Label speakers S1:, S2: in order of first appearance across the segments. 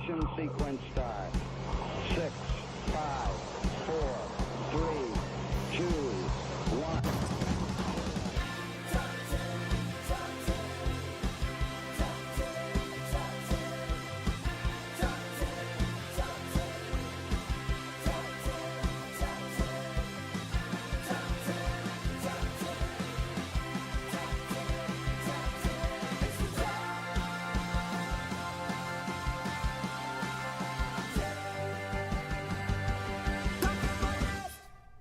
S1: Ignition sequence start. 6, 5, 4, 3, 2, 1.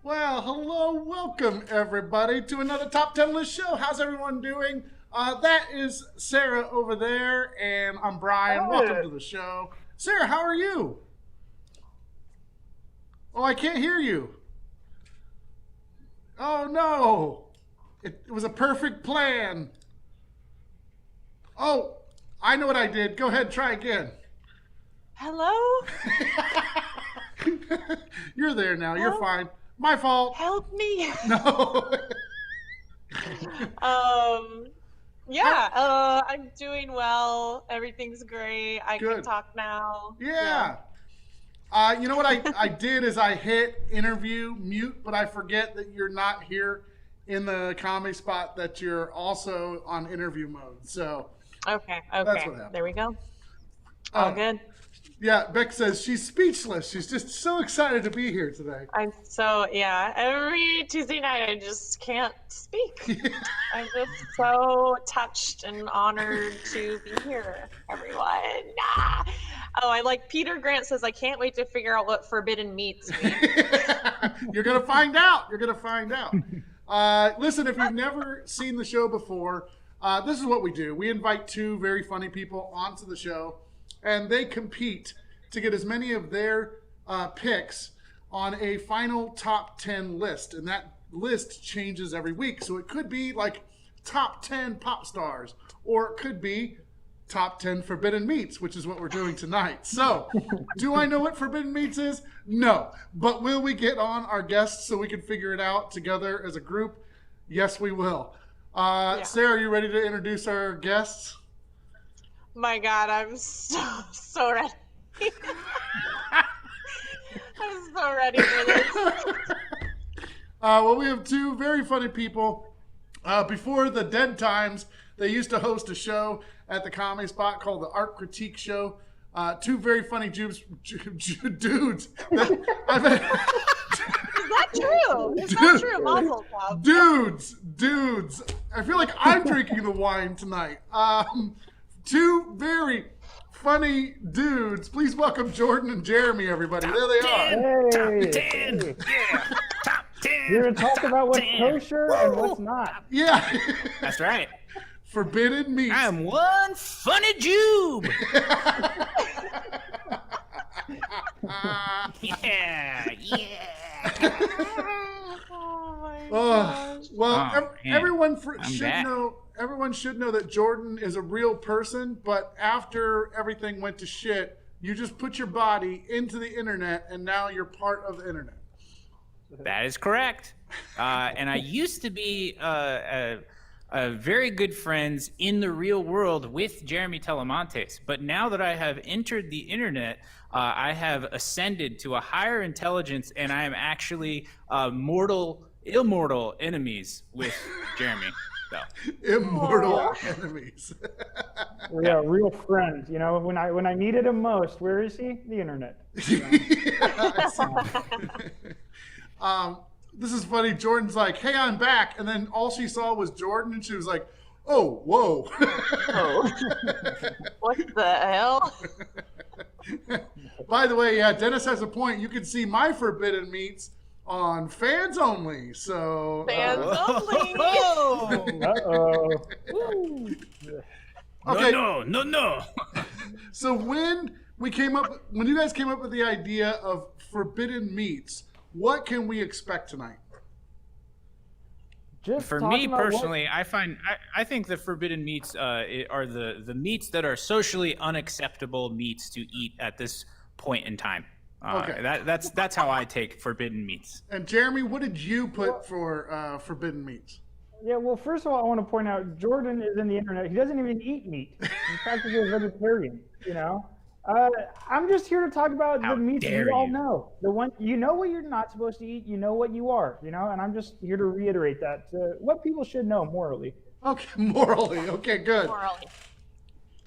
S2: Well, hello, welcome everybody to another Top 10 List show. How's everyone doing? That is Sarah over there, and I'm Brian. Welcome to the show. Sarah, how are you? Oh, I can't hear you. Oh, no. It was a perfect plan. Oh, I know what I did. Go ahead, try again.
S3: Hello?
S2: You're there now. You're
S3: Help?
S2: fine. My fault.
S3: Help me.
S2: No.
S3: I'm doing well. Everything's great. I
S2: Good.
S3: can talk now.
S2: Yeah. You know what I did is I hit interview mute, but I forget that you're not here in the comedy spot, that you're also on interview mode. So
S3: Okay.
S2: That's what happened.
S3: There we go. All good.
S2: Yeah, Beck says she's speechless. She's just so excited to be here today.
S3: Every Tuesday night I just can't speak. I'm just so touched and honored to be here, everyone. Oh, I like Peter Grant says, I can't wait to figure out what forbidden meats mean.
S2: You're going to find out. You're going to find out. Listen, if you've never seen the show before, this is what we do. We invite two very funny people onto the show, and they compete to get as many of their picks on a final top 10 list. And that list changes every week. So it could be like top 10 pop stars, or it could be top 10 forbidden meats, which is what we're doing tonight. So do I know what forbidden meats is? No. But will we get on our guests so we can figure it out together as a group? Yes, we will. Sarah, are you ready to introduce our guests?
S3: My God, I'm so ready. I'm so ready for this.
S2: Well, we have two very funny people. Before the Dead Times, they used to host a show at the Comedy Spot called the Art Critique Show. Two very funny dudes.
S3: Is that true? Is that true? Mazel tov.
S2: Dudes. I feel like I'm drinking the wine tonight. Two very funny dudes. Please welcome Jordan and Jeremy, everybody. There they are.
S4: Hey.
S5: Top 10. Yeah. Top 10.
S4: You're going to talk about what's
S5: 10.
S4: kosher and what's not.
S2: Yeah.
S5: That's right.
S2: Forbidden meats.
S5: I'm one funny Jube. Yeah.
S3: Oh my
S2: Well,
S5: Oh, man.
S2: everyone
S5: I'm
S2: should
S5: back.
S2: know. Everyone should know that Jordan is a real person. But after everything went to shit, you just put your body into the internet, and now you're part of the internet.
S5: That is correct. And I used to be very good friends in the real world with Jeremy Talamantes. But now that I have entered the internet, I have ascended to a higher intelligence, and I am actually immortal enemies with Jeremy. So.
S2: Immortal enemies.
S4: Yeah, real friends. You know, when I needed him most, where is he? The internet.
S2: This is funny. Jordan's like, "Hey, I'm back," and then all she saw was Jordan, and she was like, "Oh, whoa."
S3: What the hell?
S2: By the way, yeah, Dennis has a point. You can see my forbidden meats on Fans Only. So
S3: Fans only.
S5: Oh!
S4: Uh-oh.
S2: okay.
S5: No.
S2: So when you guys came up with the idea of forbidden meats, what can we expect tonight?
S4: Just
S5: For
S4: talking
S5: me
S4: about
S5: personally, I think the forbidden meats are the meats that are socially unacceptable meats to eat at this point in time.
S2: Okay.
S5: That's how I take forbidden meats.
S2: And Jeremy, what did you put for forbidden meats?
S4: Yeah, well, first of all, I want to point out Jordan is in the internet. He doesn't even eat meat. He's practically a vegetarian, you know? I'm just here to talk about
S5: How
S4: the meats
S5: dare
S4: we all
S5: you.
S4: know. The one you know what you're not supposed to eat. You know what you are. And I'm just here to reiterate that what people should know morally.
S2: Okay, morally. Okay, good.
S3: Morally.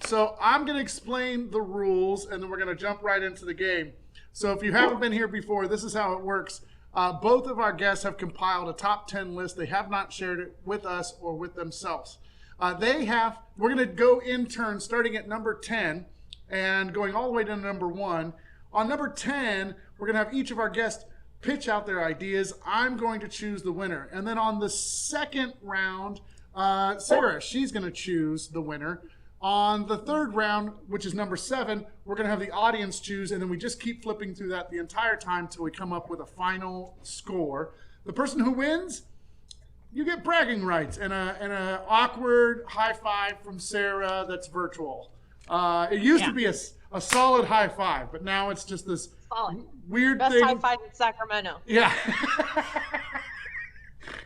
S2: So I'm going to explain the rules, and then we're going to jump right into the game. So if you haven't been here before, this is how it works. Both of our guests have compiled a top 10 list. They have not shared it with us or with themselves. We're going to go in turn, starting at number 10 and going all the way to number 1. On number 10, we're going to have each of our guests pitch out their ideas. I'm going to choose the winner. And then on the second round, Sarah, she's going to choose the winner. On the third round, which is number 7, we're going to have the audience choose, and then we just keep flipping through that the entire time until we come up with a final score. The person who wins, you get bragging rights and a awkward high five from Sarah that's virtual. It used to be a solid high five, but now it's just this
S3: Solid.
S2: weird
S3: Best
S2: thing.
S3: high five in Sacramento.
S2: Yeah.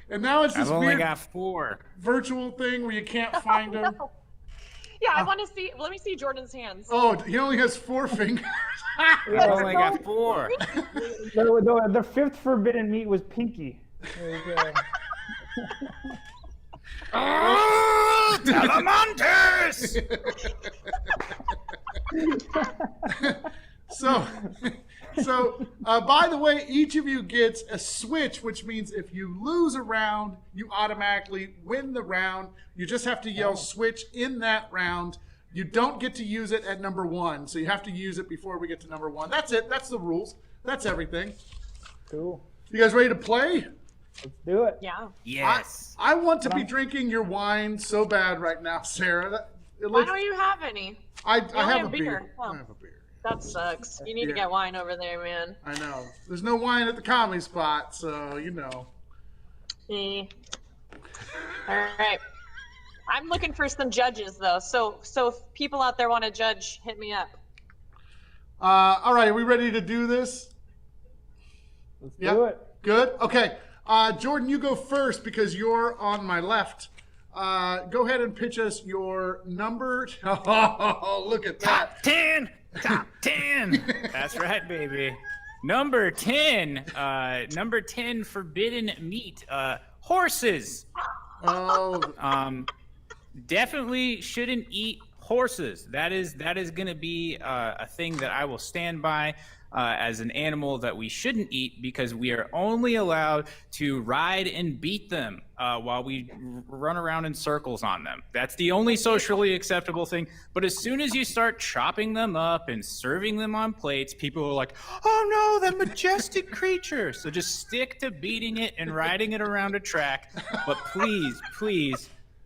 S2: And now it's this
S5: I've only
S2: weird
S5: got 4.
S2: virtual thing where you can't find him.
S3: Yeah, I want to see. Let me see Jordan's hands.
S2: Oh, he only has 4 fingers.
S5: I've only got 4.
S4: The fifth forbidden meat was pinky.
S5: Oh, Talamantes!
S2: So, by the way, each of you gets a switch, which means if you lose a round, you automatically win the round. You just have to yell switch in that round. You don't get to use it at number 1, so you have to use it before we get to number 1. That's it. That's the rules. That's everything.
S4: Cool.
S2: You guys ready to play?
S4: Let's do it.
S3: Yeah.
S5: Yes.
S2: I want to be drinking your wine so bad right now, Sarah.
S3: Why don't you have any?
S2: I
S3: only
S2: have a
S3: have beer.
S2: beer.
S3: Oh.
S2: I have a beer.
S3: That sucks. You need to get wine over there, man.
S2: I know. There's no wine at the comedy spot, so you know.
S3: Eh. All right. I'm looking for some judges though. So if people out there want to judge, hit me up.
S2: All right, are we ready to do this?
S4: Let's do it.
S2: Good. Okay. Jordan, you go first because you're on my left. Go ahead and pitch us your number. Oh, look at that.
S5: Top 10. Top 10. That's right, baby. Number 10. Number 10 forbidden meat. Horses.
S2: Oh,
S5: Definitely shouldn't eat horses. That is going to be a thing that I will stand by as an animal that we shouldn't eat because we are only allowed to ride and beat them while we run around in circles on them. That's the only socially acceptable thing. But as soon as you start chopping them up and serving them on plates, people are like, oh no, that majestic creature. So just stick to beating it and riding it around a track. But please,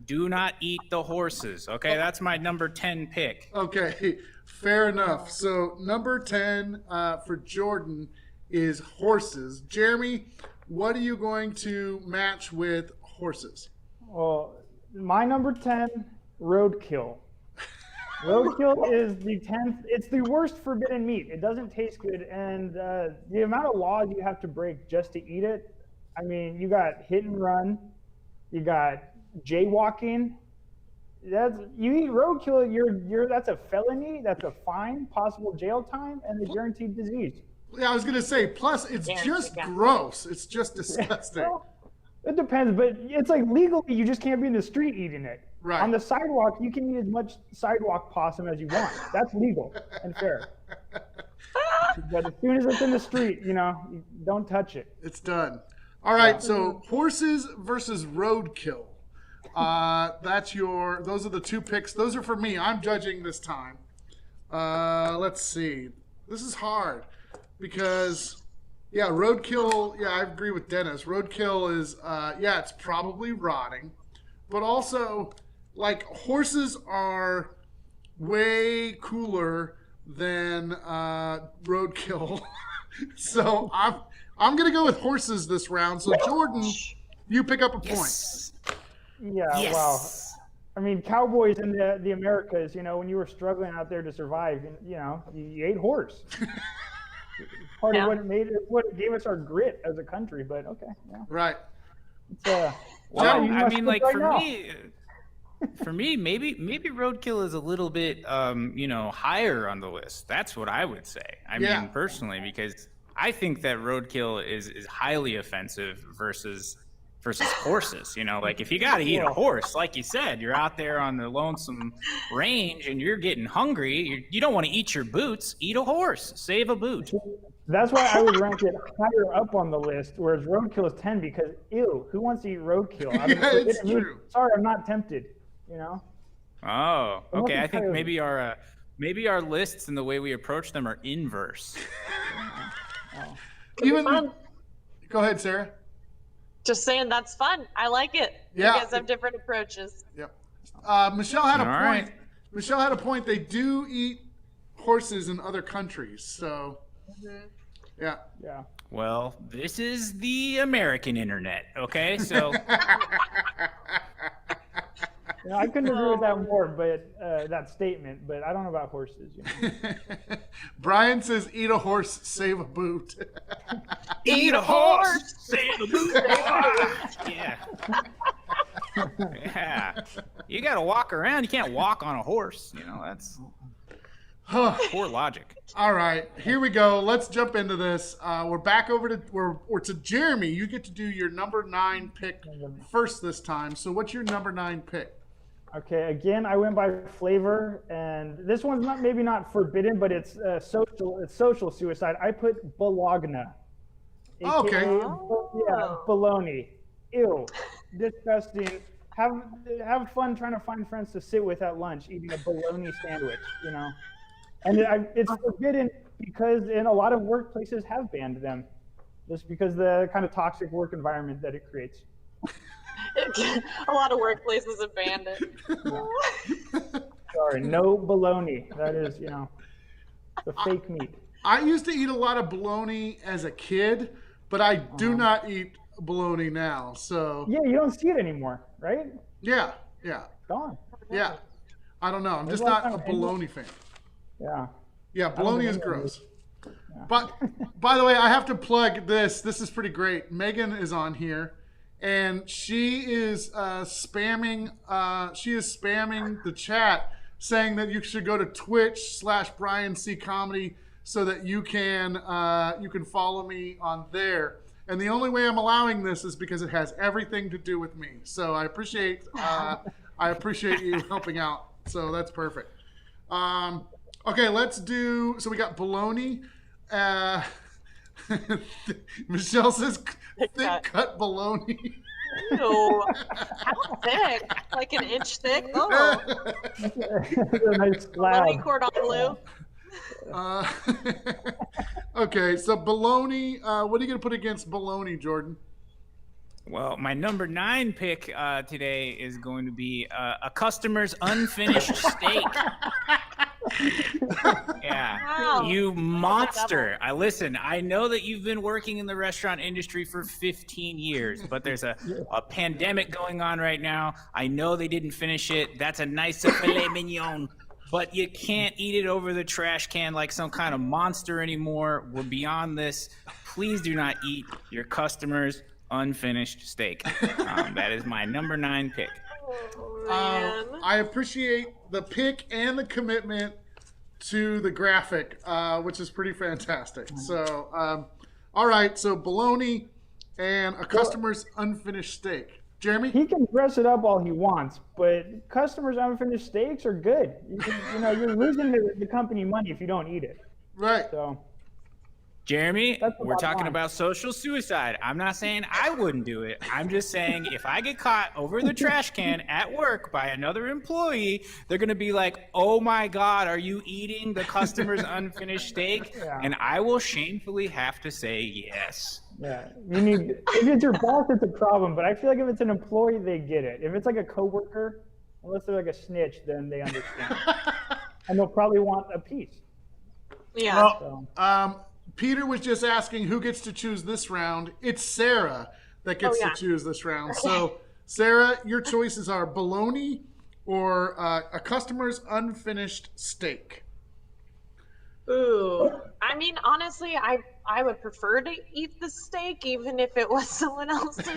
S5: do not eat the horses. Okay, that's my number 10 pick.
S2: okay. Fair enough. So number 10 for Jordan is horses. Jeremy, what are you going to match with horses?
S4: Well, my number 10, roadkill. Roadkill is the 10th. It's the worst forbidden meat. It doesn't taste good, and the amount of laws you have to break just to eat it. I mean, you got hit and run, you got jaywalking. You eat roadkill, that's a felony, that's a fine, possible jail time, and a guaranteed disease.
S2: Yeah, I was going to say, plus it's just gross. It's just disgusting.
S4: Well, it depends, but it's like legally you just can't be in the street eating it.
S2: Right.
S4: On the sidewalk, you can eat as much sidewalk possum as you want. That's legal and fair. But as soon as it's in the street, you don't touch it.
S2: It's done. All right, so horses versus roadkill. Those are the 2 picks. Those are for me. I'm judging this time. Let's see. This is hard because, roadkill. Yeah, I agree with Dennis. Roadkill is, it's probably rotting, but also, like, horses are way cooler than roadkill. So I'm gonna go with horses this round. So Jordan, you pick up a point.
S4: Yeah,
S5: Yes.
S4: wow. I mean, cowboys in the Americas, when you were struggling out there to survive, you ate horse. Part of what gave us our grit as a country, but okay. Yeah.
S2: Right.
S4: It's,
S5: Well,
S4: you
S5: I
S4: must
S5: mean,
S4: look
S5: like
S4: right
S5: for
S4: now.
S5: me, For me, maybe roadkill is a little bit, higher on the list. That's what I would say. I
S2: Yeah.
S5: mean, personally, because I think that roadkill is highly offensive versus horses. Like if you got to eat a horse, like you said, you're out there on the lonesome range and you're getting hungry. You don't want to eat your boots. Eat a horse. Save a boot.
S4: That's why I would rank it higher up on the list, whereas roadkill is 10 because ew, who wants to eat roadkill?
S2: It's true.
S4: Sorry, I'm not tempted.
S5: Oh, okay. I think maybe our lists and the way we approach them are inverse.
S2: Go ahead, Sarah.
S3: Just saying, that's fun. I like it.
S2: Yeah.
S3: You guys have different approaches.
S2: Yep. Michelle had a
S5: All
S2: point.
S5: right.
S2: Michelle had a point. They do eat horses in other countries, so yeah.
S5: Well, this is the American internet, okay? So
S4: I couldn't agree with that more, but that statement. But I don't know about horses.
S2: Brian says, "Eat a horse, save a boot."
S5: eat a horse, save a boot. Yeah. Yeah. You got to walk around. You can't walk on a horse. That's poor logic.
S2: All right, here we go. Let's jump into this. We're back over to to Jeremy. You get to do your number 9 pick first this time. So, what's your number 9 pick?
S4: Okay, again, I went by flavor, and this one's maybe not forbidden, but it's social suicide. I put Bologna.
S2: Okay.
S4: Yeah, bologna. Ew, disgusting. Have fun trying to find friends to sit with at lunch eating a bologna sandwich, And it's forbidden because in a lot of workplaces have banned them, just because the kind of toxic work environment that it creates.
S3: A lot of workplaces have banned it.
S4: Sorry, no bologna. That is, the fake meat.
S2: I used to eat a lot of bologna as a kid, but I do not eat bologna now. So
S4: yeah, you don't see it anymore, right?
S2: Yeah.
S4: Gone.
S2: Yeah. I don't know. I'm just not a bologna fan.
S4: Yeah.
S2: Yeah, bologna is gross. Yeah. But by the way, I have to plug this. This is pretty great. Megan is on here, and she is spamming. She is spamming the chat, saying that you should go to Twitch/Brian C Comedy so that you can follow me on there. And the only way I'm allowing this is because it has everything to do with me. So I appreciate you helping out. So that's perfect. Okay, let's do. So we got bologna. Michelle says thick cut bologna.
S3: Ew. How thick? Like an inch thick? Oh.
S4: A nice
S3: Bologna
S4: slab.
S3: cordon bleu.
S2: Okay, so bologna. What are you gonna put against bologna, Jordan?
S5: Well, my number 9 pick today is going to be a customer's unfinished steak. Yeah,
S3: Wow.
S5: you monster. I know that you've been working in the restaurant industry for 15 years, but there's a pandemic going on right now. I know they didn't finish it. That's a nice filet mignon, but you can't eat it over the trash can like some kind of monster anymore. We're beyond this. Please do not eat your customers' unfinished steak. That is my number 9 pick.
S3: Oh, man.
S2: I appreciate the pick and the commitment to the graphic, which is pretty fantastic. So, all right, so bologna and a customer's unfinished steak. Jeremy?
S4: He can dress it up all he wants, but customers' unfinished steaks are good. You're losing the company money if you don't eat it.
S2: Right.
S4: So.
S5: Jeremy,
S4: That's the
S5: we're
S4: bottom
S5: talking
S4: line.
S5: about social suicide. I'm not saying I wouldn't do it. I'm just saying if I get caught over the trash can at work by another employee, they're going to be like, oh my God, are you eating the customer's unfinished steak?
S4: Yeah.
S5: And I will shamefully have to say yes.
S4: Yeah, if it's your boss, it's a problem. But I feel like if it's an employee, they get it. If it's like a coworker, unless they're like a snitch, then they understand, and they'll probably want a piece.
S3: Yeah.
S2: Well, Peter was just asking who gets to choose this round. It's Sarah that gets to choose this round. So, Sarah, your choices are bologna or a customer's unfinished steak.
S3: Ooh. I mean, honestly, I would prefer to eat the steak even if it was someone else's.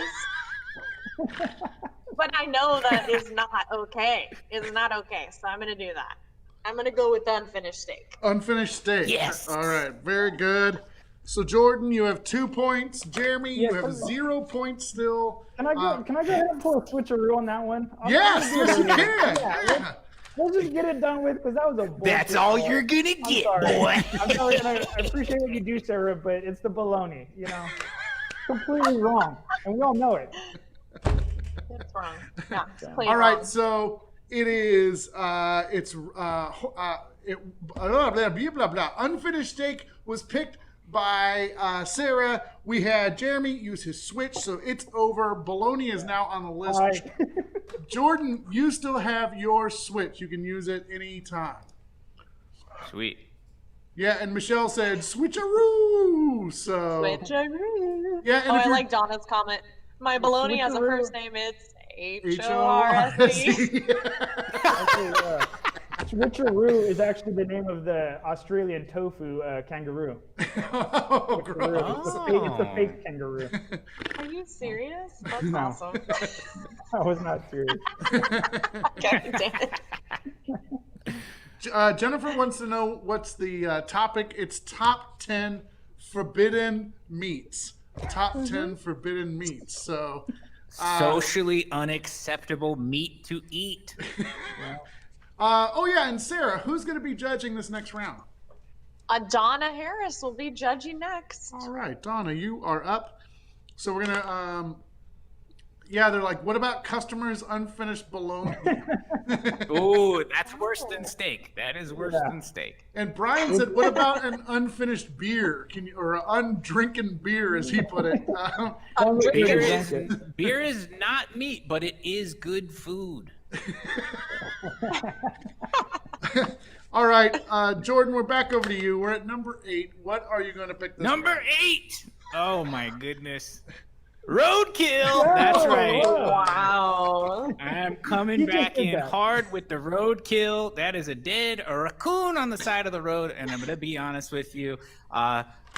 S3: but I know that is not okay. It's not okay, so I'm gonna do that. I'm gonna go with the unfinished steak.
S2: Unfinished steak.
S5: Yes.
S2: All right. Very good. So Jordan, you have 2 points. Jeremy, you
S4: Yeah,
S2: have 0 points still.
S4: Can I go ahead and pull a switcheroo on that one?
S2: Yes, yes, you can.
S4: Yeah.
S2: Yeah.
S4: We'll just get it done with because that was a bullshit
S5: That's all
S4: call.
S5: you're gonna
S4: I'm
S5: get,
S4: sorry.
S5: boy.
S4: I'm sorry, and I appreciate what you do, Sarah, but it's the baloney, completely wrong, and we all know it.
S3: It's wrong. Yeah, it's plain
S2: All right.
S3: wrong.
S2: So it is. Blah, blah, blah, blah. Unfinished steak was picked by Sarah. We had Jeremy use his switch, so it's over. Bologna is now on the list.
S4: Right.
S2: Jordan, you still have your switch. You can use it anytime.
S5: Sweet.
S2: Yeah, and Michelle said switcheroo. So
S3: Switcheroo.
S2: yeah, and
S3: Oh,
S2: if
S3: I
S2: you're-
S3: like Donna's comment. My baloney has a
S4: Switcheroo.
S3: first name. It's H-O-R-S-E.
S2: H-O-R-S-E.
S4: Actually, switcheroo is actually the name of the Australian tofu kangaroo.
S2: Oh, gross.
S4: It's a fake kangaroo.
S3: Are you serious? That's
S4: No.
S3: awesome.
S4: I was not serious.
S3: Okay, damn it.
S2: Jennifer wants to know what's the topic. It's top 10 forbidden meats. Top 10 forbidden meats. So,
S5: Socially unacceptable meat to eat.
S2: oh yeah, and Sarah, who's going to be judging this next round?
S3: Donna Harris will be judging next.
S2: All right, Donna, you are up. So we're gonna, yeah, they're like, what about customers' unfinished bologna?
S5: Ooh, that's worse than steak. That is worse
S4: Yeah.
S5: than steak.
S2: And Brian said, what about an unfinished beer? Or an undrinking beer, as he put it.
S3: I'm
S4: Beer
S3: drinking
S5: Beer
S3: it.
S5: is, beer is not meat, but it is good food.
S2: All right, Jordan, we're back over to you. We're at number 8. What are you going to pick this
S5: Number
S2: round?
S5: 8. Oh my goodness. Roadkill. That's right.
S3: Wow.
S5: I'm coming
S4: You just
S5: back
S4: did
S5: in
S4: that.
S5: hard with the roadkill. That is a raccoon on the side of the road, and I'm going to be honest with you,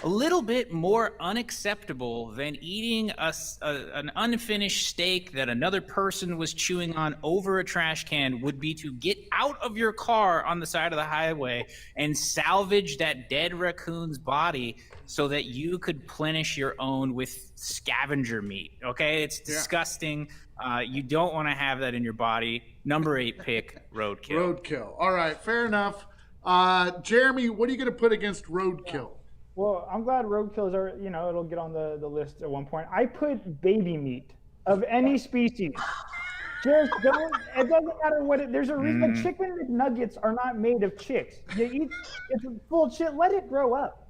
S5: a little bit more unacceptable than eating an unfinished steak that another person was chewing on over a trash can would be to get out of your car on the side of the highway and salvage that dead raccoon's body so that you could plenish your own with scavenger meat. Okay, it's disgusting. You don't want to have that in your body. Number 8 pick, roadkill.
S2: Roadkill. All right, fair enough. Jeremy, what are you going to put against roadkill?
S4: Well, I'm glad roadkills are, it'll get on the list at one point. I put baby meat of any species. Just don't, it doesn't matter what there's a reason. Like chicken nuggets are not made of chicks. You eat, it's full of shit, let it grow up.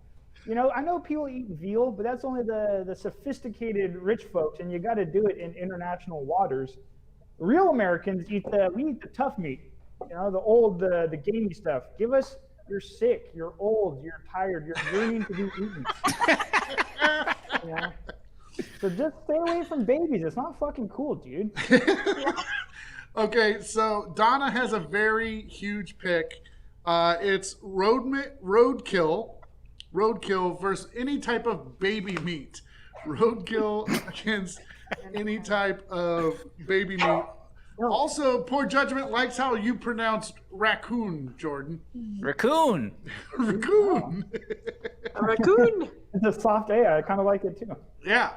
S4: I know people eat veal, but that's only the sophisticated rich folks, and you got to do it in international waters. Real Americans we eat the tough meat, the old, the gamey stuff. Give us, you're sick, you're old, you're tired, you're yearning to be eaten. So just stay away from babies. It's not fucking cool, dude.
S2: Okay, so Donna has a very huge pick. It's roadkill versus any type of baby meat. Roadkill against any type of baby meat. Also, Poor Judgment likes how you pronounced raccoon, Jordan.
S5: Raccoon.
S2: Raccoon.
S3: A raccoon.
S4: It's a soft A. I kind of like it too.
S2: Yeah.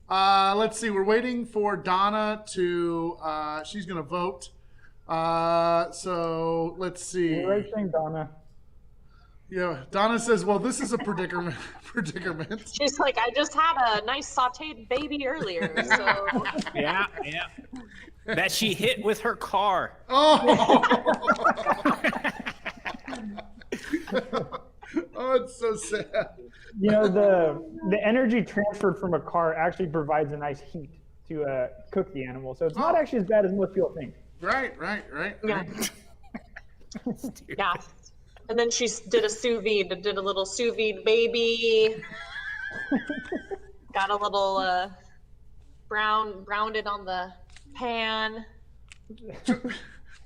S2: Let's see. We're waiting for Donna to. She's gonna vote. So let's see.
S4: You're right thing, Donna.
S2: Yeah, Donna says, "Well, this is a predicament."
S3: She's like, I just had a nice sauteed baby earlier, so
S5: Yeah. That she hit with her car.
S2: Oh. Oh, it's so sad.
S4: The energy transferred from a car actually provides a nice heat to cook the animal. So it's not actually as bad as most people think.
S2: Right.
S3: yeah. Yeah. And then she did a sous vide, did a little sous vide baby. Got a little browned it on the pan.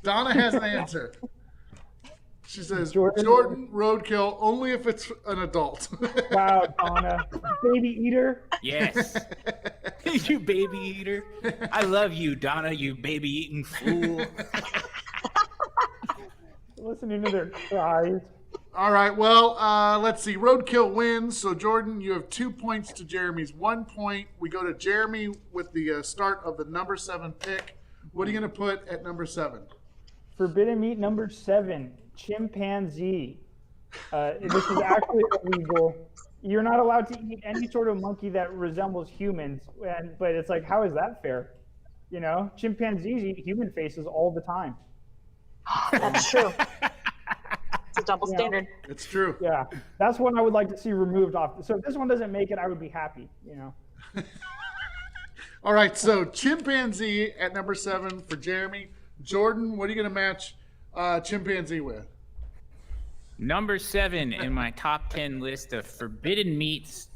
S2: Donna has an answer. She says,
S4: Jordan?
S2: Jordan, roadkill, only if it's an adult.
S4: Wow, Donna. Baby eater.
S5: Yes. You baby eater. I love you, Donna, you baby eating fool.
S4: Listening to their cries.
S2: All right, well, let's see. Roadkill wins. So, Jordan, you have 2 points to Jeremy's 1 point. We go to Jeremy with the start of the number 7 pick. What are you going to put at number 7?
S4: Forbidden meat number 7, chimpanzee. This is actually illegal. You're not allowed to eat any sort of monkey that resembles humans. But it's like, how is that fair? You know, chimpanzees eat human faces all the time.
S3: That's true. It's a double standard.
S2: It's true.
S4: Yeah, that's one I would like to see removed off. So if this one doesn't make it, I would be happy, you know.
S2: All right, so chimpanzee at number 7 for Jeremy. Jordan, what are you going to match chimpanzee with?
S5: Number 7 in my top 10 list of forbidden meats,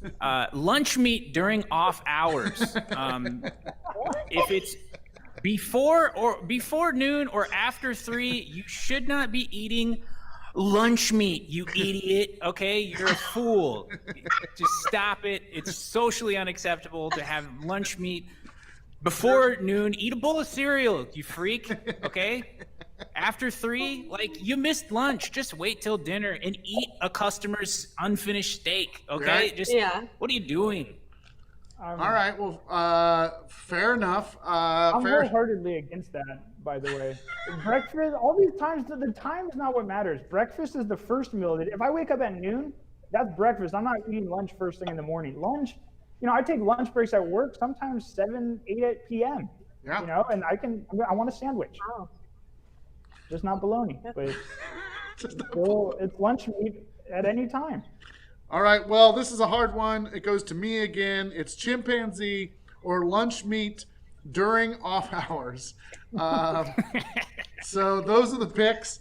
S5: lunch meat during off hours. If it's before noon or after 3, you should not be eating lunch meat, you idiot. Okay, you're a fool. Just stop it. It's socially unacceptable to have lunch meat before noon. Eat a bowl of cereal, you freak. Okay. After 3, like, you missed lunch. Just wait till dinner and eat a customer's unfinished steak. Okay.
S2: Right.
S5: What are you doing?
S2: All right. Well, fair enough.
S4: I'm wholeheartedly against that, by the way. Breakfast, all these times, the time is not what matters. Breakfast is the first meal. If I wake up at noon, that's breakfast. I'm not eating lunch first thing in the morning. Lunch, you know, I take lunch breaks at work, sometimes 7, 8 p.m.
S2: Yeah.
S4: You know, and I want a sandwich.
S3: Oh.
S4: Just not bologna, but it's lunch meat at any time.
S2: All right, well, this is a hard one. It goes to me again. It's chimpanzee or lunch meat during off hours. So those are the picks.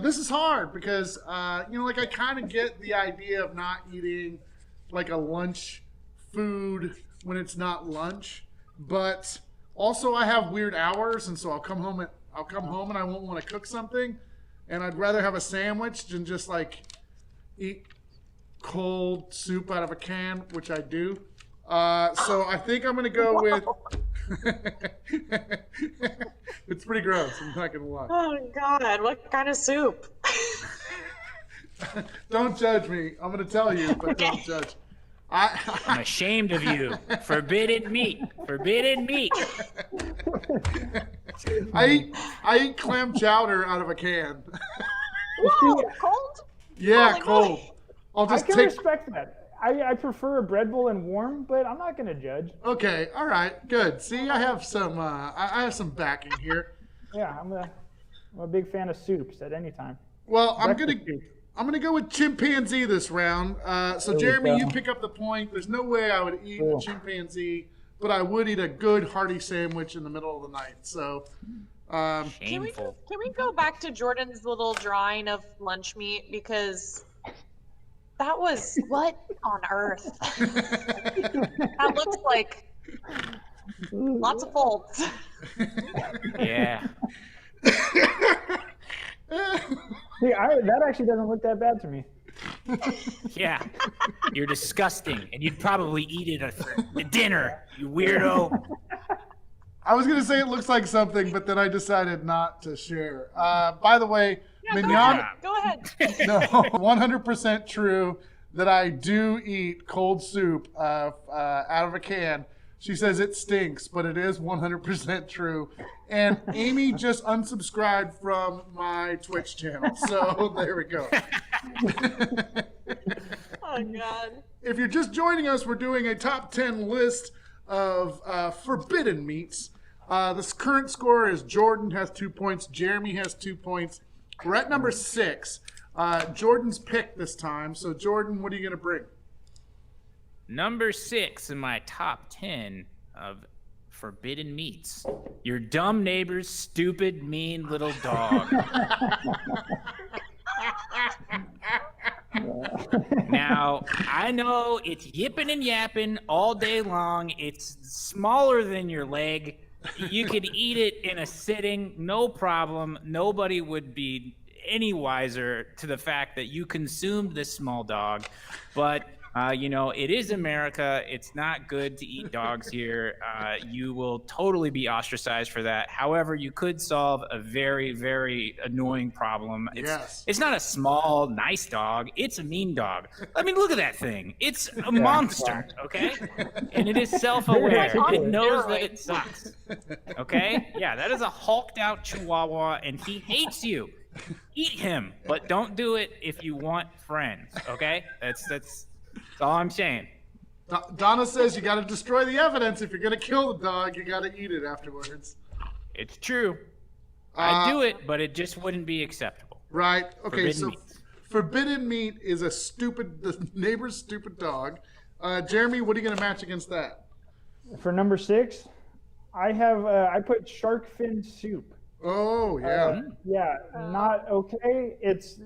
S2: This is hard because, you know, like, I kind of get the idea of not eating like a lunch food when it's not lunch, but also I have weird hours, and so I'll come home and I won't want to cook something, and I'd rather have a sandwich than just like eat cold soup out of a can, which I do. So I think I'm going to go with... It's pretty gross, I'm not going to lie.
S3: Oh, God. What kind of soup?
S2: Don't judge me. I'm going to tell you, but don't judge.
S5: I'm ashamed of you. Forbidden meat. Forbidden meat.
S2: I eat clam chowder out of a can.
S3: Whoa, cold?
S2: Yeah,
S3: Holy
S2: cold.
S3: moly.
S2: I'll
S4: I
S2: just
S4: can
S2: take...
S4: respect that. I prefer a bread bowl and warm, but I'm not going to judge.
S2: Okay, all right, good. See, I have some I have some backing here.
S4: Yeah, I'm a big fan of soups at any time.
S2: Well, I'm
S4: Breakfast
S2: gonna
S4: soup.
S2: go with chimpanzee this round. So Jeremy, you pick up the point. There's no way I would eat a chimpanzee, but I would eat a good hearty sandwich in the middle of the night. So,
S5: Shameful.
S3: Can we go back to Jordan's little drawing of lunch meat, because that was what on earth? That looks like lots of folds.
S5: Yeah.
S4: See, that actually doesn't look that bad to me.
S5: Yeah. You're disgusting, and you'd probably eat it at dinner, you weirdo.
S2: I was gonna say it looks like something, but then I decided not to share. By the way,
S3: Yeah,
S2: mignon.
S3: go ahead.
S2: No, 100% true that I do eat cold soup out of a can. She says it stinks, but it is 100% true. And Amy just unsubscribed from my Twitch channel, so there we go.
S3: Oh, God.
S2: If you're just joining us, we're doing a top 10 list of forbidden meats. This current score is Jordan has 2 points, Jeremy has 2 points. We're at number 6. Jordan's pick this time. So, Jordan, what are you going to bring?
S5: Number 6 in my top 10 of forbidden meats. Your dumb neighbor's stupid, mean little dog. Now, I know it's yipping and yapping all day long. It's smaller than your leg. You could eat it in a sitting, no problem. Nobody would be any wiser to the fact that you consumed this small dog. But It is America. It's not good to eat dogs here. You will totally be ostracized for that. However, you could solve a very, very annoying problem. It's not a small, nice dog. It's a mean dog. I mean, look at that thing. It's a monster, okay? And it is self-aware. It knows that it sucks, okay? Yeah, that is a hulked-out Chihuahua, and he hates you. Eat him, but don't do it if you want friends, okay? That's all I'm saying.
S2: Donna says you got to destroy the evidence. If you're going to kill the dog, you got to eat it afterwards.
S5: It's true. I'd do it, but it just wouldn't be acceptable.
S2: Right. Okay,
S5: Forbidden
S2: so forbidden meat is the neighbor's stupid dog. Jeremy, what are you going to match against that?
S4: For number 6, I put shark fin soup.
S2: Oh, yeah.
S4: Not okay. It's,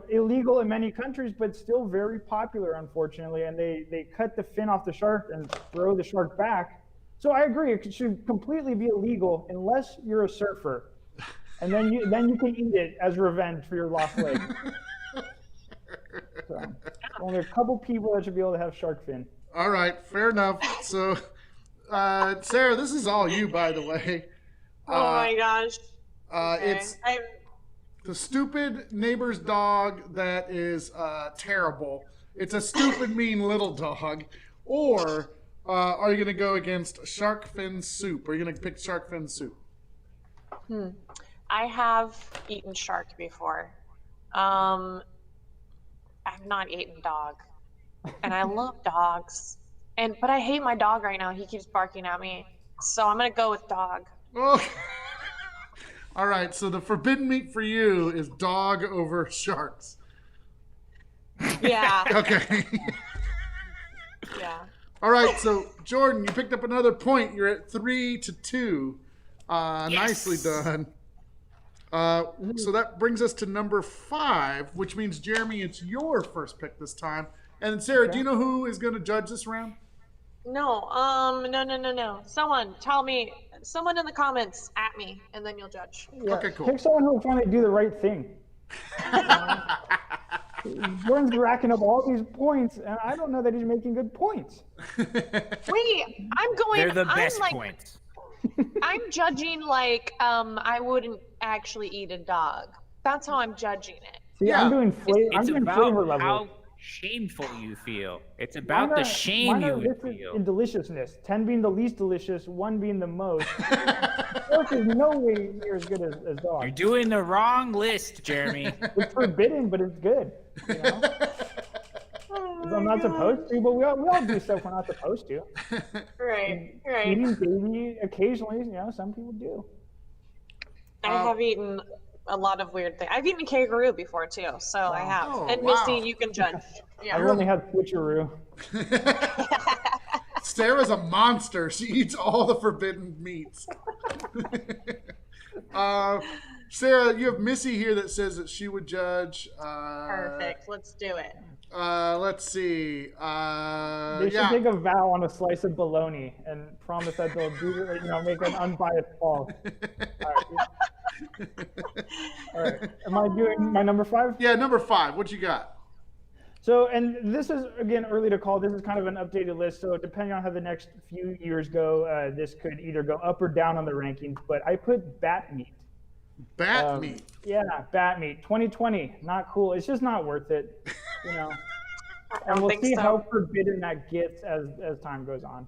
S4: illegal in many countries, but still very popular, unfortunately. And they cut the fin off the shark and throw the shark back. So I agree. It should completely be illegal unless you're a surfer. And then you can eat it as revenge for your lost leg. So, only a couple people that should be able to have shark fin.
S2: All right, fair enough. So, Sarah, this is all you, by the way.
S3: Oh my gosh.
S2: It's the stupid neighbor's dog that is terrible. It's a stupid, mean little dog. Or are you going to go against shark fin soup? Are you going to pick shark fin soup?
S3: I have eaten shark before. I've not eaten dog, and I love dogs. But I hate my dog right now. He keeps barking at me, so I'm gonna go with dog.
S2: Oh. All right. So the forbidden meat for you is dog over sharks.
S3: Yeah.
S2: Okay.
S3: Yeah.
S2: All right. So Jordan, you picked up another point. You're at 3-2. Nicely done. So that brings us to number 5, which means, Jeremy, it's your first pick this time. And Sarah, do you know who is going to judge this round?
S3: No. No. Someone tell me. Someone in the comments at me, and then you'll judge.
S4: Yeah.
S2: Okay, cool.
S4: Pick someone who will finally do the right thing. Jordan's racking up all these points, and I don't know that he's making good points.
S3: Wait, I'm going.
S5: They're the best points.
S3: I'm judging like I wouldn't actually eat a dog. That's how I'm judging it.
S4: See, I'm doing flavor.
S5: It's
S4: I'm doing
S5: about
S4: flavor level.
S5: how shameful you feel. It's about the shame you would feel.
S4: In deliciousness, 10 being the least delicious, 1 being the most. Pork is no way near as good as dog.
S5: You're doing the wrong list, Jeremy.
S4: It's forbidden, but it's good. You know? I'm not supposed to, but we all do stuff we're not supposed to.
S3: Right.
S4: Eating baby occasionally, some people do.
S3: I have eaten a lot of weird things. I've eaten kangaroo before too, so I have.
S2: Oh,
S3: and
S2: wow.
S3: Missy, you can judge. Yeah.
S4: I've only had switcheroo.
S2: Sarah's a monster. She eats all the forbidden meats. Sarah, you have Missy here that says that she would judge.
S3: Perfect. Let's do it.
S2: Let's see.
S4: They should take a vow on a slice of bologna and promise that they'll do, make an unbiased call. All right. Am I doing my number 5?
S2: Yeah, number 5. What you got?
S4: So, and this is, again, early to call. This is kind of an updated list. So depending on how the next few years go, this could either go up or down on the rankings. But I put bat meat.
S2: Bat meat.
S4: Yeah, bat meat. 2020, not cool. It's just not worth it. And we'll see how forbidden that gets as time goes on.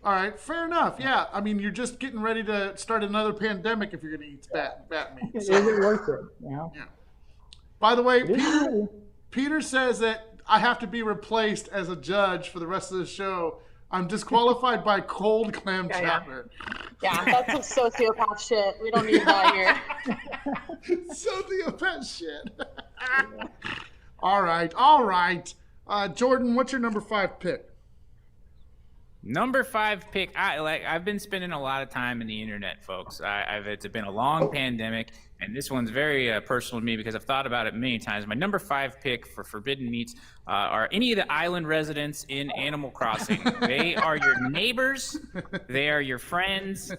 S2: All right, fair enough. Yeah, I mean, you're just getting ready to start another pandemic if you're going to eat bat meat.
S4: So. Is it worth it?
S2: Yeah. By the way, Peter says that I have to be replaced as a judge for the rest of the show. I'm disqualified by cold clam chowder.
S3: Yeah, that's some sociopath shit. We don't need that here.
S2: Sociopath shit. All right. Jordan, what's your number 5 pick?
S5: Number 5 pick. I've been spending a lot of time in the internet, folks. It's been a long pandemic, and this one's very personal to me because I've thought about it many times. My number 5 pick for forbidden meats are any of the island residents in Animal Crossing. They are your neighbors. They are your friends.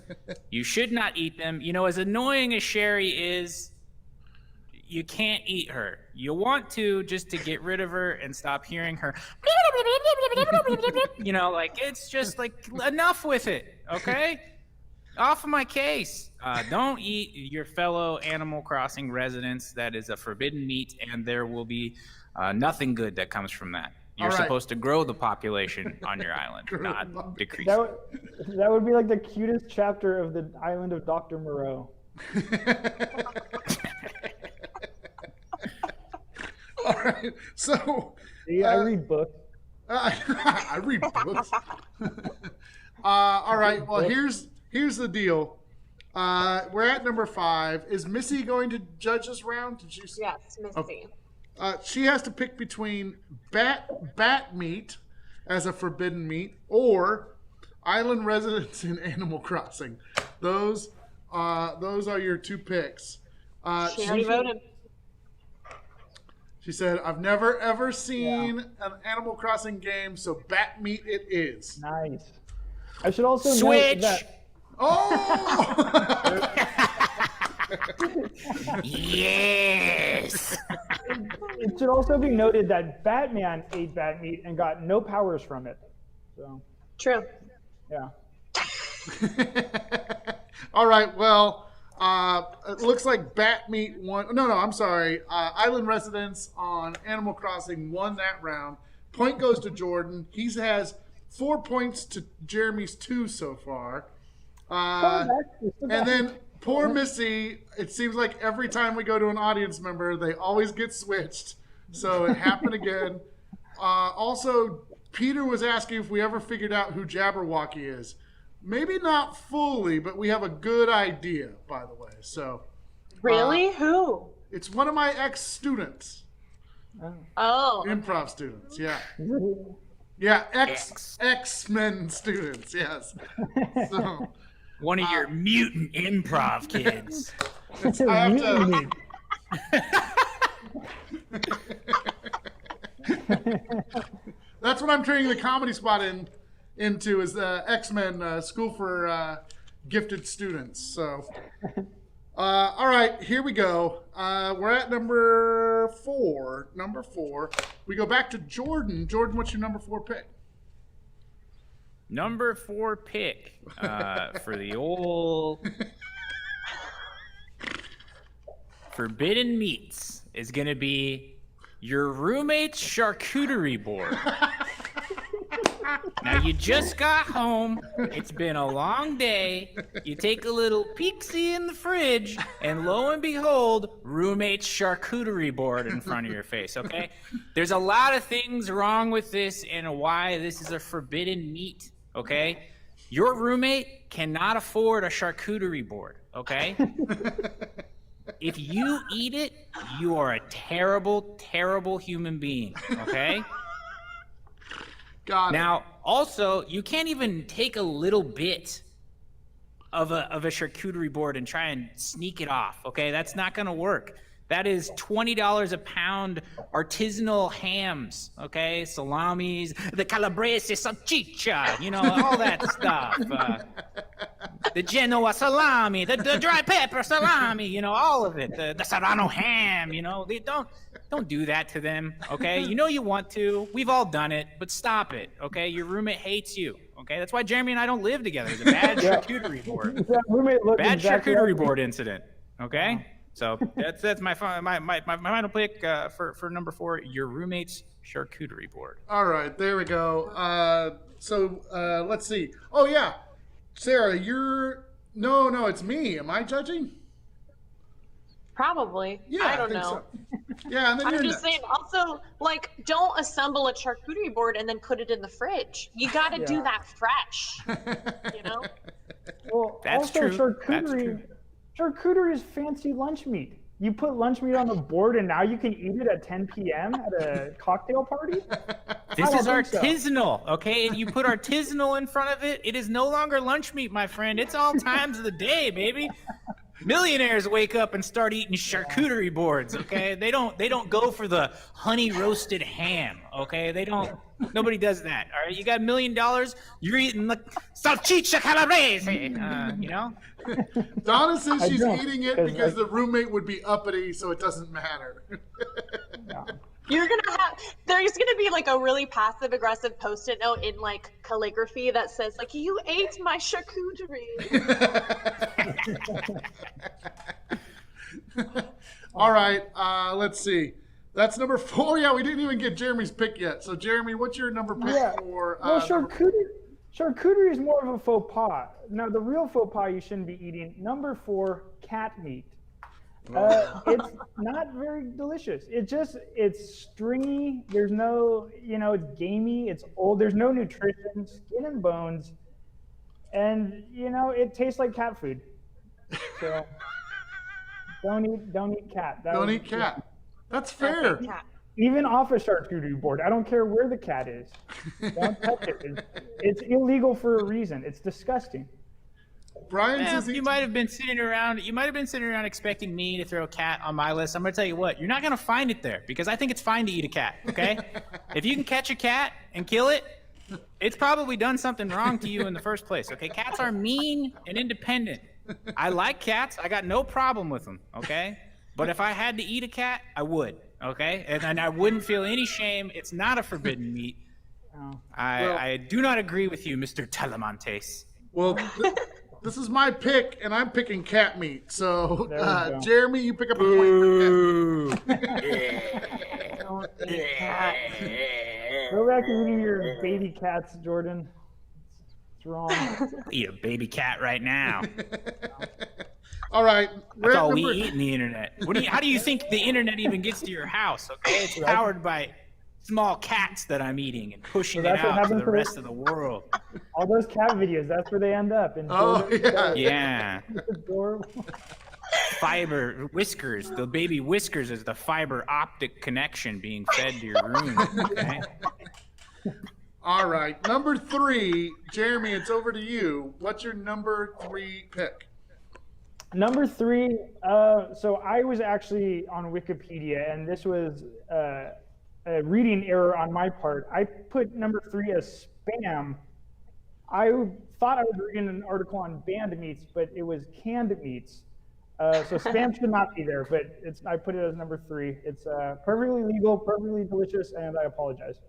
S5: You should not eat them. As annoying as Sherry is, you can't eat her. You want to just to get rid of her and stop hearing her you know, like it's just like enough with it, okay? Off of my case. Don't eat your fellow Animal Crossing residents. That is a forbidden meat, and there will be nothing good that comes from that. You're
S2: All right.
S5: supposed to grow the population on your island, not decrease it.
S4: That would be like the cutest chapter of the island of Dr. Moreau.
S2: All right. So
S4: See, I read books.
S2: I read books. All right. Well, here's the deal. We're at number 5. Is Missy going to judge this round? Did you?
S3: Yes, Missy.
S2: She has to pick between bat meat as a forbidden meat or island residents in Animal Crossing. Those are your 2 picks.
S3: She already voted.
S2: She said, "I've never ever seen an Animal Crossing game, so bat meat it is."
S4: Nice. I should also
S5: Switch.
S4: note that.
S2: Oh!
S5: Yes.
S4: It should also be noted that Batman ate bat meat and got no powers from it. So,
S3: True.
S4: yeah.
S2: All right. Well, it looks like bat meat won. No, I'm sorry. Island residents on Animal Crossing won that round. Point goes to Jordan. He has 4 points to Jeremy's 2 so far. And then poor Missy, it seems like every time we go to an audience member, they always get switched. So it happened again. Also, Peter was asking if we ever figured out who Jabberwocky is. Maybe not fully, but we have a good idea, by the way. So
S3: Really? Who?
S2: it's one of my ex-students,
S3: Oh.
S2: improv students. Yeah. Yeah, X-Men students, yes. So
S5: One of your mutant improv kids.
S2: I have to. That's what I'm turning the comedy spot into is the X-Men School for Gifted Students. So, all right, here we go. We're at number 4. Number 4. We go back to Jordan. Jordan, what's your number 4 pick?
S5: Number 4 pick for the old forbidden meats is going to be your roommate's charcuterie board. Now, you just got home. It's been a long day. You take a little peek-see in the fridge, and lo and behold, roommate's charcuterie board in front of your face, okay? There's a lot of things wrong with this and why this is a forbidden meat, okay? Your roommate cannot afford a charcuterie board, okay? If you eat it, you are a terrible, terrible human being, okay?
S2: Got it.
S5: Now, also, you can't even take a little bit of a charcuterie board and try and sneak it off, okay? That's not going to work. That is $20 a pound artisanal hams, okay? Salamis, the calabrese salchicha, you know, all that stuff. The Genoa salami, the dry pepper salami, you know, all of it. The Serrano ham, you know. They don't do that to them, okay? You know you want to. We've all done it, but stop it, okay? Your roommate hates you, okay? That's why Jeremy and I don't live together. It's a bad charcuterie board.
S4: That roommate looked
S5: Bad
S4: exactly
S5: charcuterie
S4: like
S5: board incident, okay? So that's my final pick for number 4. Your roommate's charcuterie board.
S2: All right, there we go. So let's see. Oh yeah, Sarah, you're no, it's me. Am I judging?
S3: Probably.
S2: Yeah,
S3: I don't
S2: think
S3: know.
S2: So. Yeah, and then
S3: I'm
S2: you're
S3: just saying, also, like, don't assemble a charcuterie board and then put it in the fridge. You got to do that fresh, you know?
S4: Well,
S5: That's
S4: also
S5: true. That's
S4: charcuterie is fancy lunch meat. You put lunch meat on the board and now you can eat it at 10 p.m. at a cocktail party?
S5: This
S4: I
S5: is
S4: don't think so.
S5: artisanal, okay? And you put artisanal in front of it, it is no longer lunch meat, my friend. It's all times of the day, baby. Millionaires wake up and start eating charcuterie boards, okay? They don't go for the honey roasted ham, okay? Nobody does that, all right? You got $1 million, you're eating the salchicha calabrese, you know?
S2: Donna says she's
S4: don't,
S2: eating it because the roommate would be uppity, so it doesn't matter.
S4: Yeah.
S3: There's gonna be like a really passive aggressive post-it note in like calligraphy that says like, "You ate my charcuterie."
S2: All right, let's see. That's number 4. Yeah, we didn't even get Jeremy's pick yet. So, Jeremy, what's your number pick
S4: Yeah.
S2: for?
S4: Well, charcuterie is more of a faux pas. Now, the real faux pas you shouldn't be eating. Number 4, cat meat. It's not very delicious. It's stringy. There's no, it's gamey. It's old. There's no nutrition, skin and bones, and it tastes like cat food. So don't eat cat.
S2: Don't eat cat. That's fair.
S4: Even off a charcuterie board. I don't care where the cat is. Don't touch it. It's illegal for a reason. It's disgusting.
S2: Brian says
S5: you might have been sitting around expecting me to throw a cat on my list. I'm going to tell you what, you're not going to find it there because I think it's fine to eat a cat, okay? If you can catch a cat and kill it, it's probably done something wrong to you in the first place, okay? Cats are mean and independent. I like cats. I got no problem with them, okay? But if I had to eat a cat, I would, okay? And I wouldn't feel any shame. It's not a forbidden meat. I do not agree with you, Mr. Talamantes.
S2: Well, this is my pick, and I'm picking cat meat. So,
S4: There we go.
S2: Jeremy, you pick up a point for cat meat.
S4: Go back to eating your baby cats, Jordan. It's wrong.
S5: Eat a baby cat right now.
S2: All right.
S5: That's all we eat in the internet. How do you think the internet even gets to your house? Okay, it's powered by small cats that I'm eating and pushing it out to the rest of the world.
S4: All those cat videos, that's where they end up.
S5: Yeah. Fiber whiskers, the baby whiskers is the fiber optic connection being fed to your room. Okay?
S2: All right. Number 3, Jeremy, it's over to you. What's your number 3 pick?
S4: Number 3, so I was actually on Wikipedia, and this was a reading error on my part. I put number 3 as spam. I thought I was reading an article on banned meats, but it was canned meats. So spam should not be there, but I put it as number 3. It's perfectly legal, perfectly delicious, and I apologize.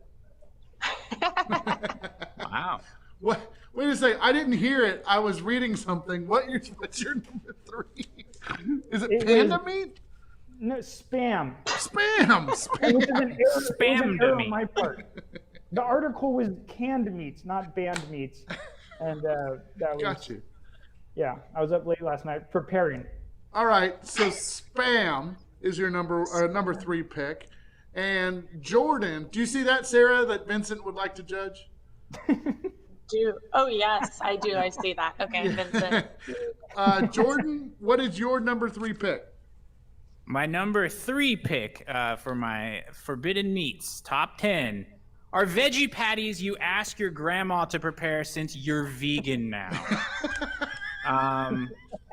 S5: Wow.
S2: What? Wait a second. I didn't hear it. I was reading something. What's your number 3? Is it panda meat?
S4: No, spam.
S2: Spam.
S4: Which is an error,
S5: Spam to me.
S4: on my part. The article was canned meats, not banned meats, and that was.
S2: Got you.
S4: Yeah, I was up late last night preparing.
S2: All right. So spam is your number 3 pick, and Jordan. Do you see that, Sarah? That Vincent would like to judge.
S3: Oh yes, I do. I see that. Okay, Vincent.
S2: Jordan, what is your number 3 pick?
S5: My number 3 pick for my forbidden meats top 10 are veggie patties you ask your grandma to prepare since you're vegan now.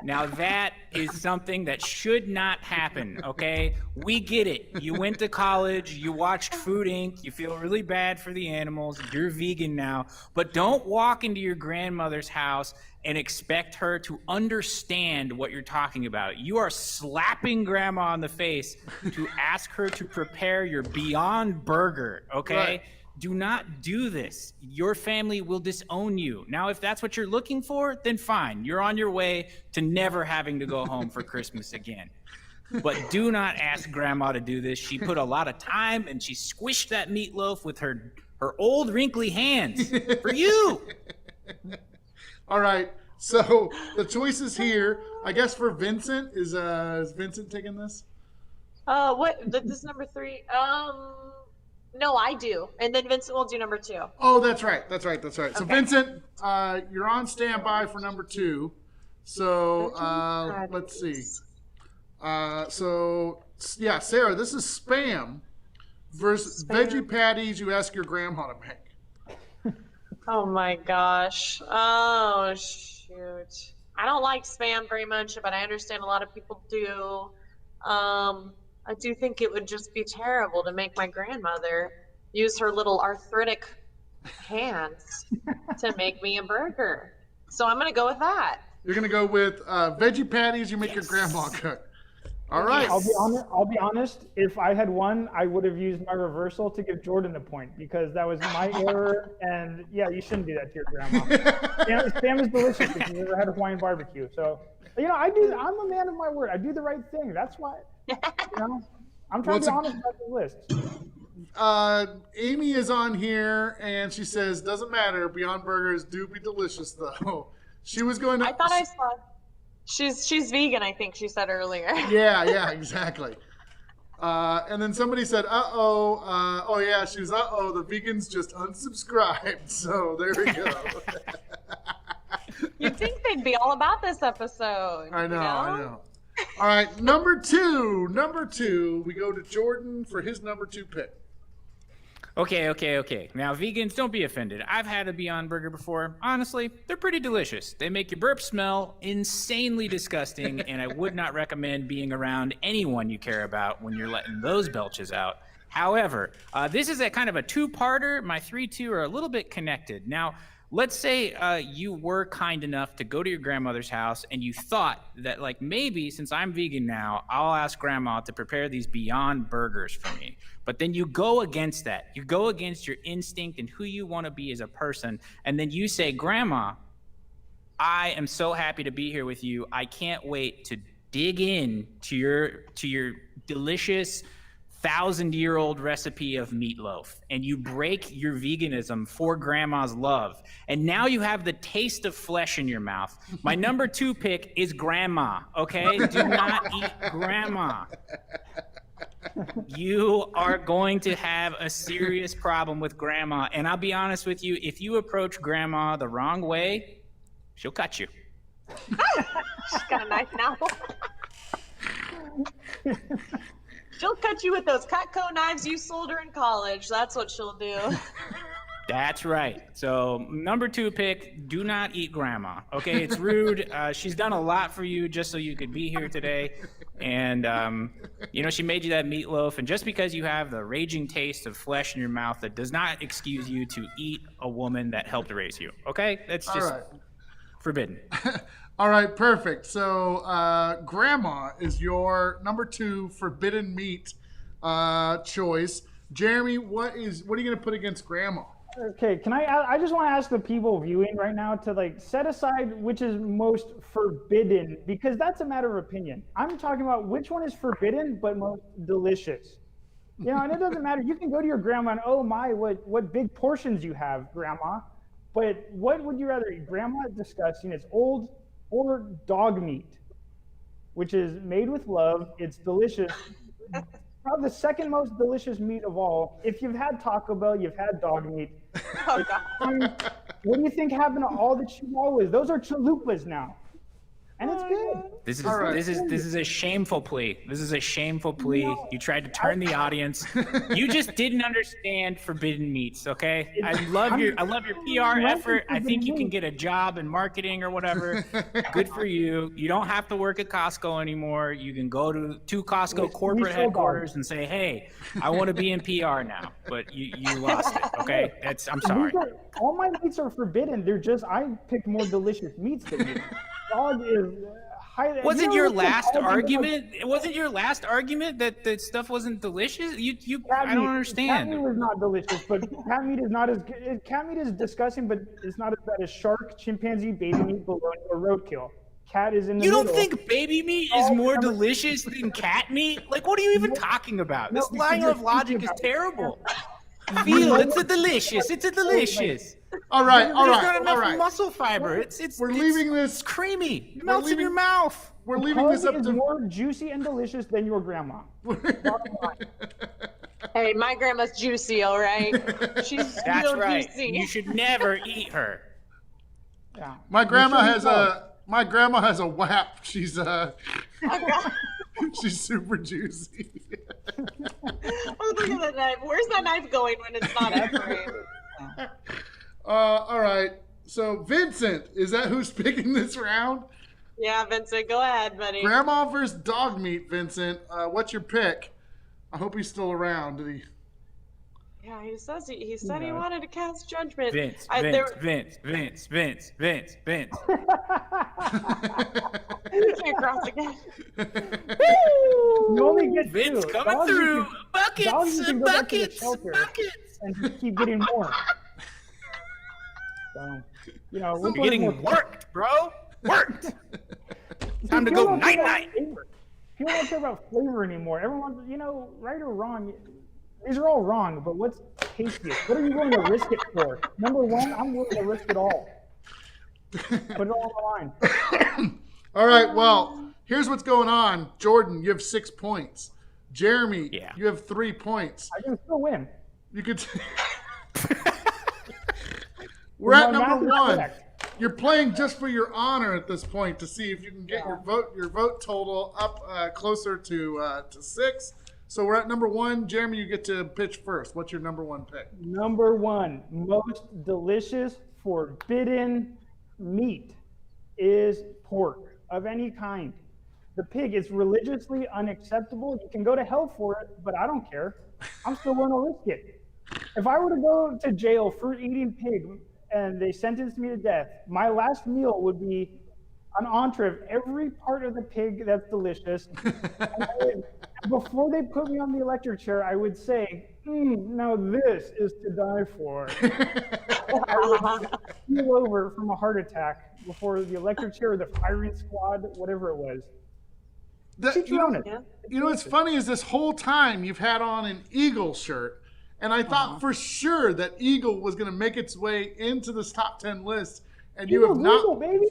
S5: Now that is something that should not happen, okay? We get it. You went to college, you watched Food Inc., you feel really bad for the animals, you're vegan now, but don't walk into your grandmother's house and expect her to understand what you're talking about. You are slapping grandma on the face to ask her to prepare your Beyond Burger, okay?
S2: Right.
S5: Do not do this. Your family will disown you. Now, if that's what you're looking for, then fine. You're on your way to never having to go home for Christmas again. But do not ask grandma to do this. She put a lot of time and she squished that meatloaf with her old wrinkly hands for you.
S2: All right. So the choices here, I guess for Vincent, is Vincent taking this?
S3: This is number 3. No, I do, and then Vincent will do number 2.
S2: Oh, that's right. So
S3: Okay.
S2: Vincent, you're on standby for number 2. So let's see. Sarah, this is spam versus veggie patties you ask your grandma to make.
S3: Oh my gosh. Oh shoot. I don't like spam very much, but I understand a lot of people do. I do think it would just be terrible to make my grandmother use her little arthritic hands to make me a burger. So I'm going to go with that.
S2: You're going to go with veggie patties you make your grandma cook. All right.
S4: I'll be honest. If I had won, I would have used my reversal to give Jordan a point because that was my error. And yeah, you shouldn't do that to your grandma. Spam is delicious if you've ever had Hawaiian barbecue. So, I'm a man of my word. I do the right thing. That's why. I'm trying to be honest about the list.
S2: Amy is on here and she says, "Doesn't matter. Beyond Burgers do be delicious, though." She was going to.
S3: I thought I saw. She's vegan, I think she said earlier.
S2: Yeah, exactly. And then somebody said, oh yeah, she was, the vegans just unsubscribed. So there we go.
S3: You'd think they'd be all about this episode.
S2: I know. All right, number two, we go to Jordan for his number 2 pick.
S5: Okay. Now, vegans, don't be offended. I've had a Beyond Burger before. Honestly, they're pretty delicious. They make your burp smell insanely disgusting, and I would not recommend being around anyone you care about when you're letting those belches out. However, this is a kind of a two-parter. My 3-2 are a little bit connected. Now, let's say you were kind enough to go to your grandmother's house and you thought that, like, maybe since I'm vegan now, I'll ask grandma to prepare these Beyond Burgers for me. But then you go against that. You go against your instinct and who you want to be as a person. And then you say, "Grandma, I am so happy to be here with you. I can't wait to dig in to your delicious 1,000-year-old recipe of meatloaf." And you break your veganism for grandma's love. And now you have the taste of flesh in your mouth. My number 2 pick is grandma, okay? Do not eat grandma. You are going to have a serious problem with grandma. And I'll be honest with you, if you approach grandma the wrong way, she'll cut you.
S3: She's got a knife now. She'll cut you with those Cutco knives you sold her in college. That's what she'll do.
S5: That's right. So number 2 pick, do not eat grandma. Okay, it's rude. She's done a lot for you just so you could be here today. And, she made you that meatloaf. And just because you have the raging taste of flesh in your mouth, that does not excuse you to eat a woman that helped raise you. Okay? That's just forbidden.
S2: All right, perfect. So grandma is your number 2 forbidden meat choice. Jeremy, what are you going to put against grandma?
S4: Okay, I just want to ask the people viewing right now to set aside which is most forbidden, because that's a matter of opinion. I'm talking about which one is forbidden but most delicious. And it doesn't matter. You can go to your grandma and, "Oh my, what big portions you have, grandma." But what would you rather eat? Grandma is disgusting. It's old, or dog meat, which is made with love. It's delicious. Probably the second most delicious meat of all. If you've had Taco Bell, you've had dog meat.
S3: Oh, God.
S4: What do you think happened to all the chihuahuas? Those are chalupas now. And it's good.
S5: This is a shameful plea. This is a shameful plea.
S4: No,
S5: you tried to turn the audience. You just didn't understand forbidden meats, okay? I love your PR effort. I think you can get a job in marketing or whatever. Good for you. You don't have to work at Costco anymore. You can go to Costco corporate headquarters and say, "Hey, I want to be in PR now." But you lost it, okay? I'm sorry.
S4: All my meats are forbidden. I picked more delicious meats than you. Dog is highly.
S5: Wasn't your last argument? Wasn't your last argument that the stuff wasn't delicious? I don't understand.
S4: Cat meat was not delicious, but cat meat is not as good. Cat meat is disgusting, but it's not as bad as shark, chimpanzee, baby meat, bologna, or roadkill. Cat is in the middle.
S5: You don't think baby meat is more delicious than cat meat? Like, what are you even talking about? This line of logic is terrible. Feel, it's a delicious.
S2: All right.
S5: There's not enough muscle fiber.
S2: We're leaving this.
S5: It's creamy. It melts in your mouth.
S2: We're leaving this up to
S4: more juicy and delicious than your grandma.
S3: Hey, my grandma's juicy, all right? She's
S5: That's
S3: real
S5: right.
S3: juicy.
S5: You should never eat her.
S4: Yeah.
S2: My grandma has a WAP. She's she's super juicy.
S3: Oh, look at that knife. Where's that knife going when it's not separated?
S2: All right. So Vincent, is that who's picking this round?
S3: Yeah, Vincent, go ahead, buddy.
S2: Grandma versus dog meat, Vincent. What's your pick? I hope he's still around. Did he?
S3: Yeah, he says he said he wanted to cast judgment.
S5: Vince.
S3: You can't cross again.
S4: You only get
S5: Vince
S4: two.
S5: coming
S4: Dogs,
S5: through.
S4: dogs, you can go back to the
S5: Buckets.
S4: shelter
S5: Buckets.
S4: and just keep getting more. So,
S5: You're getting worked, bro. Worked. Time to go night-night.
S4: People don't care about flavor anymore. Everyone's, right or wrong, these are all wrong, but what's tastiest? What are you willing to risk it for? Number one, I'm willing to risk it all. Put it all on the line.
S2: All right, well, here's what's going on. Jordan, you have 6 points. Jeremy, you have 3 points.
S4: I can still win.
S2: You could. We're at number 1.
S4: Correct.
S2: You're playing just for your honor at this point to see if you can get your vote total up closer to 6. So we're at number 1. Jeremy, you get to pitch first. What's your number 1 pick?
S4: Number 1, most delicious forbidden meat is pork of any kind. The pig is religiously unacceptable. You can go to hell for it, but I don't care. I'm still willing to risk it. If I were to go to jail for eating pig and they sentenced me to death, my last meal would be an entree of every part of the pig that's delicious. And before they put me on the electric chair, I would say, now this is to die for. I would keel over from a heart attack before the electric chair or the firing squad, whatever it was.
S2: What's funny is this whole time you've had on an Eagle shirt, and I thought for sure that Eagle was going to make its way into this top 10 list, and you have not.
S4: Legal, baby.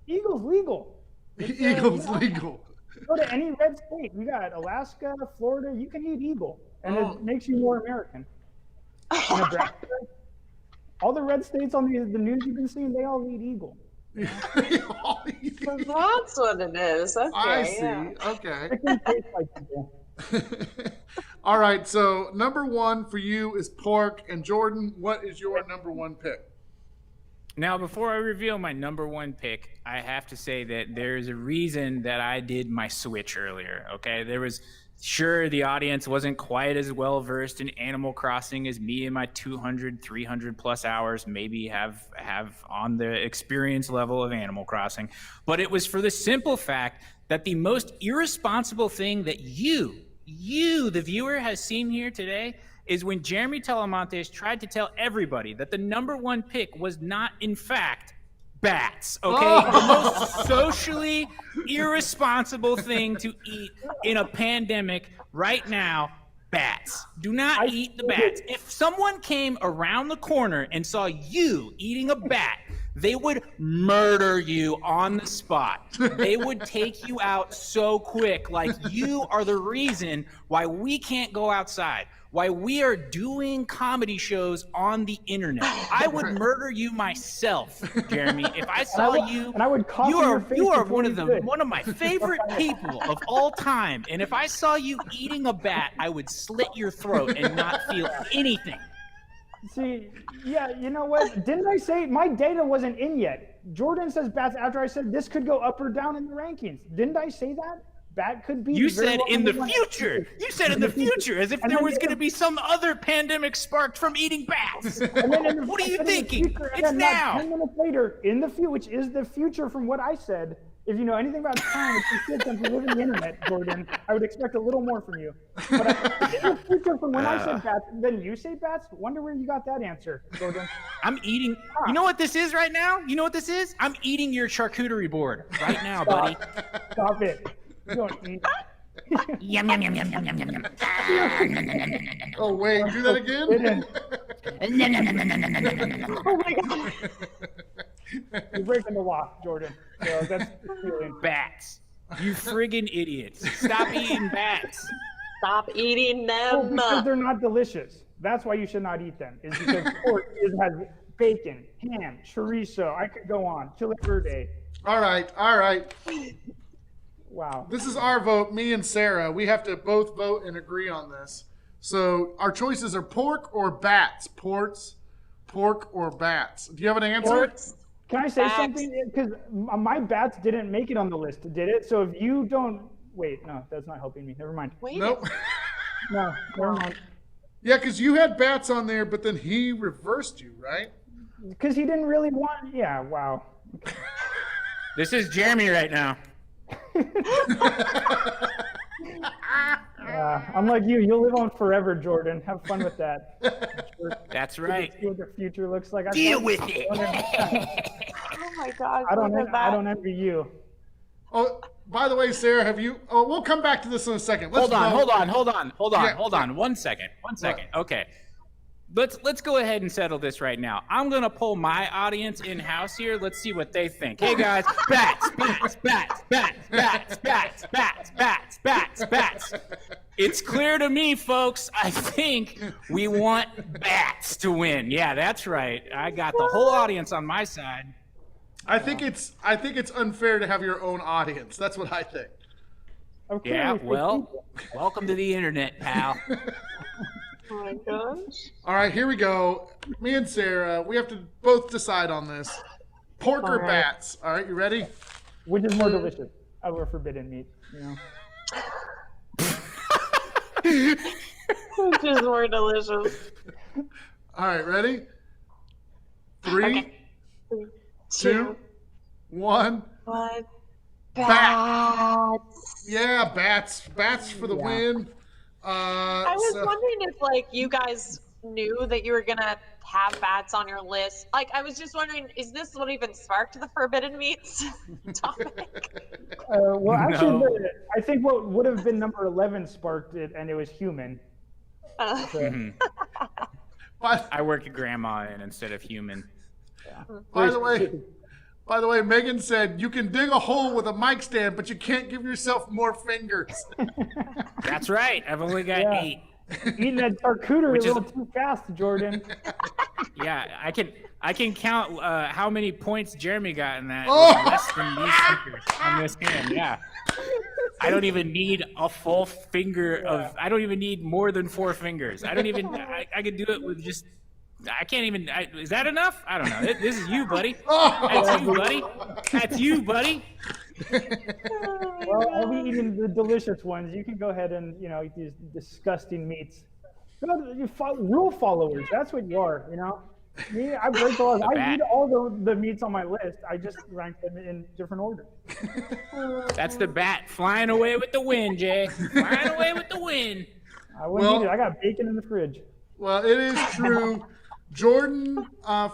S4: Eagle's legal.
S2: Eagle's legal.
S4: Go to any red state. You got Alaska, Florida. You can eat eagle, and it makes you more American. Nebraska, all the red states on the news you've been seeing, they all eat eagle.
S3: So that's what it is. Okay,
S2: I see.
S3: yeah.
S2: Okay.
S4: It can taste like eagle.
S2: All right. So number 1 for you is pork, and Jordan, what is your number 1 pick?
S5: Now, before I reveal my number 1 pick, I have to say that there's a reason that I did my switch earlier, okay? Sure, the audience wasn't quite as well versed in Animal Crossing as me and my 200, 300 plus hours maybe have on the experience level of Animal Crossing. But it was for the simple fact that the most irresponsible thing that you, the viewer, has seen here today is when Jeremy Talamantes tried to tell everybody that the number 1 pick was not, in fact, bats, okay? The most socially irresponsible thing to eat in a pandemic right now, bats. Do not eat the bats. If someone came around the corner and saw you eating a bat, they would murder you on the spot. They would take you out so quick, like you are the reason why we can't go outside, why we are doing comedy shows on the internet. I would murder you myself, Jeremy. If I saw you,
S4: and I would
S5: you are one of my favorite people of all time. And if I saw you eating a bat, I would slit your throat and not feel anything.
S4: See, yeah, you know what? Didn't I say my data wasn't in yet? Jordan says bats after I said this could go up or down in the rankings. Didn't I say that? Bat could be.
S5: You said in the future. You said in the future, as if there was going to be some other pandemic sparked from eating bats. What are you thinking? It's now.
S4: 10 minutes later, in the future, which is the future from what I said. If you know anything about time, if you since you live in the internet, Jordan, I would expect a little more from you. But in the future, from when I said bats, then you say bats. Wonder where you got that answer, Jordan.
S5: I'm eating. You know what this is right now? You know what this is? I'm eating your charcuterie board right now, buddy.
S4: Stop it. You don't eat.
S5: Yum yum yum yum yum yum yum.
S2: Oh wait, do that again.
S3: Oh my god.
S4: You're breaking the law, Jordan. So that's
S5: bats. You friggin' idiots. Stop eating bats.
S3: Stop eating
S4: well,
S3: them.
S4: because they're not delicious. That's why you should not eat them. Is because pork has bacon, ham, chorizo. I could go on. Chili verde.
S2: All right.
S4: Wow.
S2: This is our vote, me and Sarah. We have to both vote and agree on this. So our choices are pork or bats. Pork or bats. Do you have an answer?
S3: Porks.
S4: Can I say
S3: Bats.
S4: something? Because my bats didn't make it on the list, did it? So if you don't... Wait, no, that's not helping me. Never mind.
S3: Wait.
S2: Nope.
S4: No, never mind.
S2: Yeah, because you had bats on there, but then he reversed you, right?
S4: Because he didn't really want. Yeah. Wow.
S5: This is Jeremy right now.
S4: Unlike you, you'll live on forever, Jordan. Have fun with that.
S5: That's right.
S4: See what the future looks like.
S5: Deal with it.
S3: Oh my God.
S4: I
S3: look at that.
S4: don't envy you.
S2: Oh, by the way, Sarah, have you? Oh, we'll come back to this in a second. Let's
S5: Hold
S2: vote.
S5: on. 1 second. Okay. Let's go ahead and settle this right now. I'm gonna pull my audience in house here. Let's see what they think. Hey guys, bats. It's clear to me, folks. I think we want bats to win. Yeah, that's right. I got the whole audience on my side.
S2: I think it's unfair to have your own audience. That's what I think.
S5: Yeah, well, welcome to the internet, pal.
S3: Oh my gosh.
S2: All right, here we go. Me and Sarah, we have to both decide on this. Pork or
S3: All right.
S2: bats? All right, you ready?
S4: Which is more delicious? Our forbidden meat. You know.
S3: Which is more delicious.
S2: All right, ready? 3,
S3: Okay.
S2: 2, 1.
S3: One.
S2: Bat.
S3: Bats.
S2: Yeah, bats. Bats for the win.
S3: I was wondering if, like, you guys knew that you were gonna have bats on your list. Like, I was just wondering, is this what even sparked the forbidden meats topic?
S4: Well, actually,
S5: No.
S4: I think what would have been number 11 sparked it, and it was human. So,
S2: By,
S5: I work at Grandma in instead of human.
S2: by the way, Megan said you can dig a hole with a mic stand, but you can't give yourself more fingers.
S5: That's right. I've only got
S4: Yeah.
S5: 8.
S4: eating that charcuterie
S5: Which
S4: a
S5: is-
S4: little too fast, Jordan.
S5: Yeah, I can count how many points Jeremy got in that.
S2: Oh!
S5: With less than these fingers on this hand. Yeah. I don't even need a full finger of. I don't even need more than 4 fingers. I don't even. I could do it with just. I can't even. Is that enough? I don't know. This is you, buddy. That's you, buddy. That's you, buddy.
S4: Well, I'll be eating the delicious ones. You can go ahead and eat these disgusting meats. Rule followers. That's what you are. Me, I break the laws. I
S5: bat.
S4: eat all the meats on my list. I just rank them in different order.
S5: That's the bat flying away with the wind, Jay. Flying away with the wind.
S4: I wouldn't
S2: Well-
S4: eat it. I got bacon in the fridge.
S2: Well, it is true. Jordan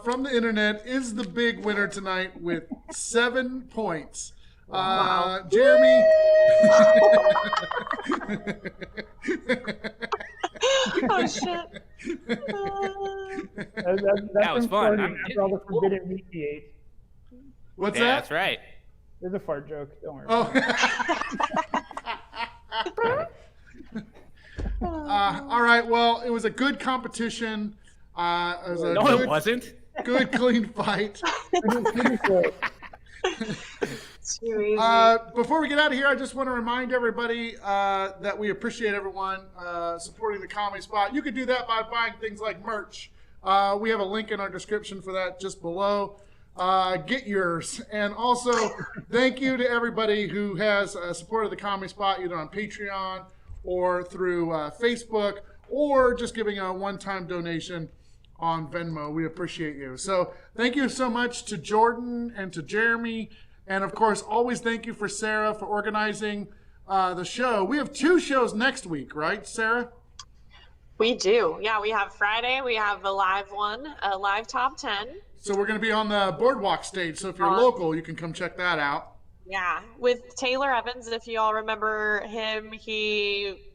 S2: from the internet is the big winner tonight with 7 points. Jeremy.
S3: Oh shit.
S4: That
S5: was fun.
S4: After all the forbidden meat he ate.
S2: What's
S5: Yeah,
S2: that?
S5: that's right.
S4: There's a fart joke. Don't worry.
S2: Oh. All right. Well, it was a good competition. It was a
S5: No,
S2: good,
S5: it wasn't.
S2: good, clean fight.
S4: Pretty cool.
S3: Too easy.
S2: Before we get out of here, I just want to remind everybody that we appreciate everyone supporting the Comedy Spot. You could do that by buying things like merch. We have a link in our description for that just below. Get yours. And also, thank you to everybody who has supported the Comedy Spot, either on Patreon or through Facebook, or just giving a one-time donation on Venmo. We appreciate you. So thank you so much to Jordan and to Jeremy. And of course, always thank you for Sarah for organizing the show. We have 2 shows next week, right, Sarah?
S3: We do. Yeah, we have Friday. We have a live one, a live top 10.
S2: So we're going to be on the Boardwalk stage. So if you're local, you can come check that out.
S3: Yeah, with Taylor Evans. If you all remember him, he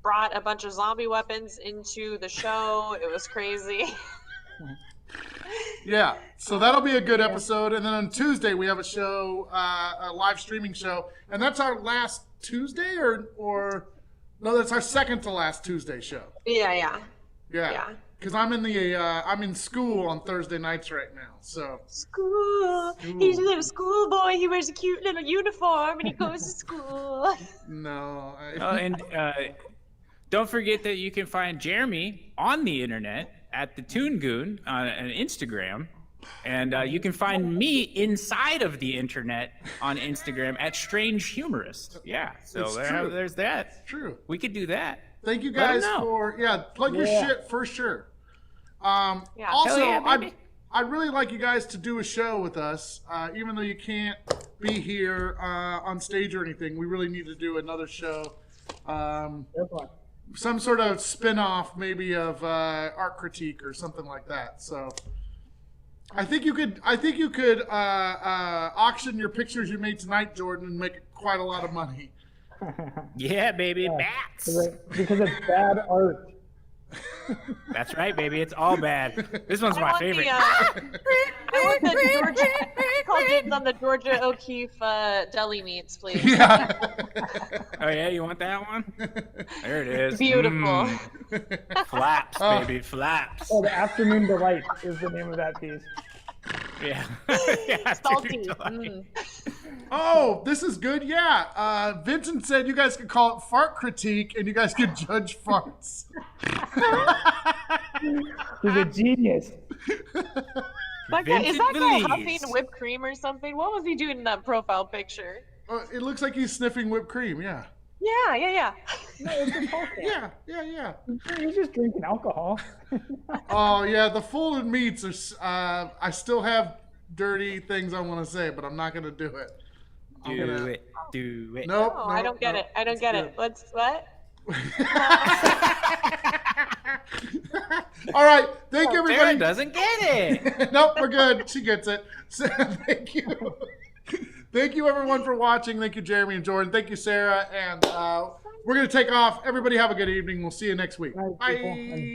S3: brought a bunch of zombie weapons into the show. It was crazy.
S2: Yeah, so that'll be a good episode. And then on Tuesday, we have a show, a live streaming show. And that's our last Tuesday or no, that's our second to last Tuesday show.
S3: Yeah.
S2: Yeah. Because I'm in school on Thursday nights right now. So
S3: School. He's a little schoolboy. He wears a cute little uniform and he goes to school.
S2: no.
S5: And don't forget that you can find Jeremy on the internet at the Toon Goon on Instagram. And you can find me inside of the internet on Instagram at Strange Humorist. Yeah, so
S2: It's true.
S5: there's that.
S2: It's true.
S5: We could do that.
S2: Thank you
S5: Let 'em
S2: guys
S5: know.
S2: for plug your
S4: Yeah.
S2: shit for sure.
S3: Yeah.
S2: Also,
S5: Hell yeah, baby.
S2: I'd really like you guys to do a show with us, even though you can't be here on stage or anything. We really need to do another show,
S4: Definitely.
S2: some sort of spin-off maybe of art critique or something like that. So I think you could auction your pictures you made tonight, Jordan, and make quite a lot of money.
S5: Yeah, baby, bats.
S4: Because it's bad art.
S5: That's right, baby. It's all bad. This one's my favorite.
S3: I want the Georgia. Call dibs on the Georgia O'Keeffe deli meats, please.
S2: Yeah.
S5: Oh yeah, you want that one? There it is.
S3: Beautiful.
S5: Flaps, baby, flaps.
S4: Oh, the Afternoon Delight is the name of that piece.
S5: Yeah. Yeah,
S3: Salty.
S5: dude,
S2: Oh, this is good. Yeah. Vincent said you guys could call it fart critique and you guys could judge farts.
S4: He's a genius.
S3: That guy, is that guy
S5: Vincent
S3: huffing
S5: Belize.
S3: whipped cream or something? What was he doing in that profile picture?
S2: It looks like he's sniffing whipped cream. Yeah.
S3: Yeah.
S4: No, it's a talk.
S2: Yeah.
S4: He's just drinking alcohol.
S2: Oh, yeah. The folded meats are. I still have dirty things I want to say, but I'm not going to do it.
S5: Do it.
S2: Nope.
S3: Oh, I don't get it. I don't get it. What's what?
S2: All right. Thank you,
S5: Sarah
S2: everybody.
S5: doesn't get it.
S2: Nope, we're good. She gets it. So, thank you. Thank you, everyone, for watching. Thank you, Jeremy and Jordan. Thank you, Sarah. And we're going to take off. Everybody have a good evening. We'll see you next week.
S4: Night, people.
S2: Bye.